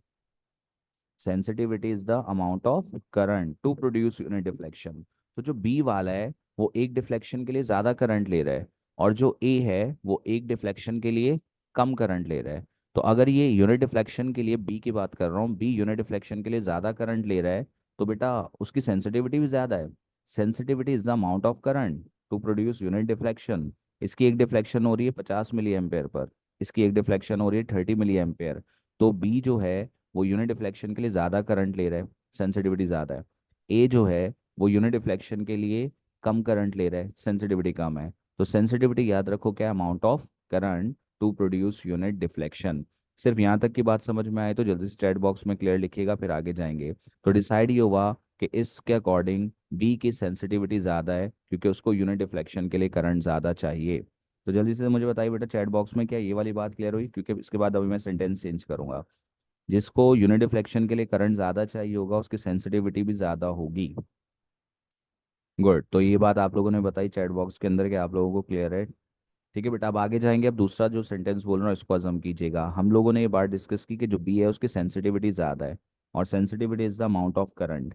Sensitivity is the amount of current to produce unit deflection. तो जो बी वाला है वो एक डिफ्लेक्शन के लिए ज़्यादा करंट ले रहा है, और जो ए है वो एक डिफ्लेक्शन के लिए कम करंट ले रहा है। तो अगर ये यूनिट डिफ्लेक्शन के लिए, बी की बात कर रहा हूँ, बी यूनिट डिफ्लेक्शन के लिए ज़्यादा करंट ले रहा है, तो बेटा उसकी सेंसिटिविटी भी ज़्यादा है। Sensitivity is the amount of current to produce unit deflection. इसकी एक डिफ्लेक्शन हो रही है 50 मिली एम्पेयर पर, इसकी एक डिफ्लेक्शन हो रही है 30 मिली एम्पेयर। तो बी जो है वो यूनिट डिफ्लेक्शन के लिए ज़्यादा करंट ले रहा है, सेंसिटिविटी ज़्यादा है। ए जो है वो यूनिट डिफ्लेक्शन के लिए कम करंट ले रहा है, सेंसिटिविटी कम है। तो सेंसिटिविटी याद रखो क्या, amount of current to produce unit deflection. सिर्फ यहाँ तक की बात समझ में आए तो जल्दी से चैट बॉक्स में क्लियर लिखिएगा, फिर आगे जाएंगे। तो डिसाइड ये हुआ कि इसके अकॉर्डिंग बी की सेंसिटिविटी ज़्यादा है, क्योंकि उसको यूनिट डिफ्लेक्शन के लिए करंट ज़्यादा चाहिए। तो जल्दी से मुझे बताइए बेटा चैट बॉक्स में, क्या ये वाली बात क्लियर हुई? क्योंकि इसके बाद अभी मैं सेंटेंस चेंज करूंगा। जिसको यूनिट डिफ्लेक्शन के लिए करंट ज़्यादा चाहिए होगा उसकी सेंसिटिविटी भी ज़्यादा होगी। गुड, तो ये बात आप लोगों ने बताई चैट बॉक्स के अंदर कि आप लोगों को क्लियर है। ठीक है बेटा, अब आगे जाएंगे। अब दूसरा जो सेंटेंस बोल रहा हूँ इसको अज़म कीजिएगा। हम लोगों ने ये बात डिस्कस की कि जो बी है उसकी सेंसिटिविटी ज़्यादा है, और sensitivity is the amount of current.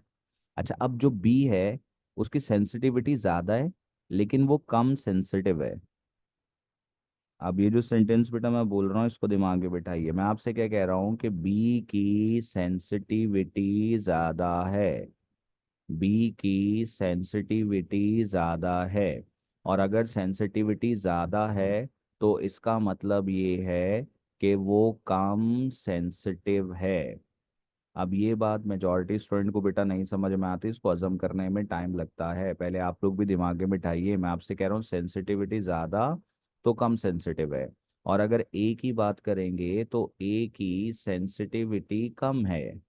अच्छा, अब जो बी है उसकी सेंसिटिविटी ज़्यादा है, लेकिन वो कम सेंसिटिव है। अब ये जो सेंटेंस बेटा मैं बोल रहा हूँ इसको दिमाग में बैठाइए। मैं आपसे क्या कह रहा हूँ कि बी की सेंसिटिविटी ज़्यादा है, बी की सेंसिटिविटी ज़्यादा है। और अगर सेंसिटिविटी ज़्यादा है तो इसका मतलब ये है कि वो कम सेंसिटिव है। अब ये बात मेजॉरिटी स्टूडेंट को बेटा नहीं समझ में आती, इसको हजम करने में टाइम लगता है। पहले आप लोग भी दिमाग में बिठाइए। मैं आपसे कह रहा हूँ सेंसिटिविटी ज़्यादा तो कम सेंसिटिव है, और अगर ए की बात करेंगे तो ए की सेंसिटिविटी कम है,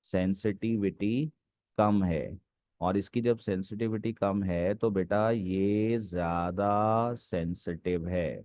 सेंसिटिविटी कम है। और इसकी जब सेंसिटिविटी कम है तो बेटा ये ज़्यादा सेंसिटिव है,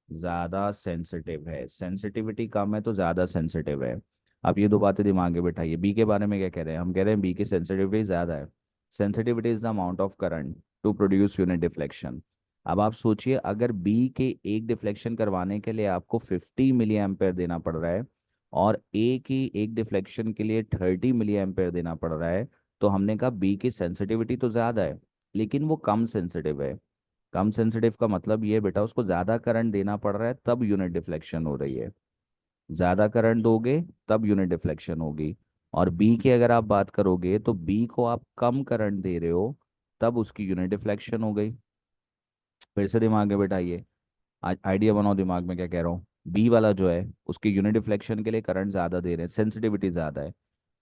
ज़्यादा सेंसिटिव है। सेंसिटिविटी कम है तो ज़्यादा सेंसिटिव है। अब ये दो बातें दिमाग में बैठाइए। बी के बारे में क्या कह रहे हैं? हम कह रहे हैं बी की सेंसिटिविटी ज़्यादा है। Sensitivity is the amount of current to produce unit deflection. अब आप सोचिए, अगर बी के एक डिफ्लेक्शन करवाने के लिए आपको 50 मिली एम्पेयर देना पड़ रहा है, और ए की एक डिफ्लेक्शन के लिए 30 मिली एम्पेयर देना पड़ रहा है, तो हमने कहा बी की सेंसिटिविटी तो ज़्यादा है, लेकिन वो कम सेंसिटिव है। कम सेंसिटिव का मतलब ये है बेटा उसको ज़्यादा करंट देना पड़ रहा है तब यूनिट डिफ्लेक्शन हो रही है। ज़्यादा करंट दोगे तब यूनिट डिफ्लेक्शन होगी। और बी की अगर आप बात करोगे तो बी को आप कम करंट दे रहे हो, तब उसकी यूनिट डिफ्लेक्शन हो गई। फिर से दिमाग में बैठाइए, आज आइडिया बनाओ दिमाग में क्या कह रहा हूँ। बी वाला जो है उसके यूनिट डिफ्लेक्शन के लिए करंट ज़्यादा दे रहे हैं, सेंसिटिविटी ज़्यादा है।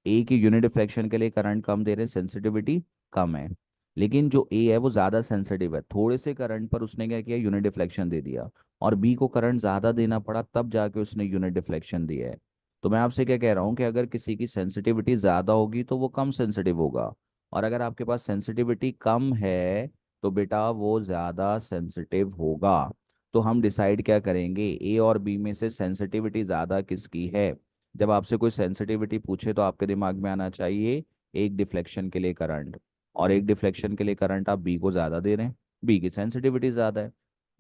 ए की यूनिट डिफ्लेक्शन के लिए करंट कम दे रहे हैं, सेंसिटिविटी कम है। लेकिन जो ए है वो ज़्यादा सेंसिटिव है, थोड़े से करंट पर उसने क्या किया, यूनिट डिफ्लेक्शन दे दिया। और बी को करंट ज़्यादा देना पड़ा तब जाके उसने यूनिट डिफ्लेक्शन दिया है। तो मैं आपसे क्या कह रहा हूँ कि अगर किसी की सेंसिटिविटी ज़्यादा होगी तो वो कम सेंसिटिव होगा, और अगर आपके पास सेंसिटिविटी कम है तो बेटा वो ज़्यादा सेंसिटिव होगा। तो हम डिसाइड क्या करेंगे, ए और बी में से सेंसिटिविटी ज़्यादा किसकी है? जब आपसे कोई सेंसिटिविटी पूछे तो आपके दिमाग में आना चाहिए एक डिफ्लेक्शन के लिए करंट, और एक डिफ्लेक्शन के लिए करंट आप बी को ज़्यादा दे रहे हैं, बी की सेंसिटिविटी ज़्यादा है।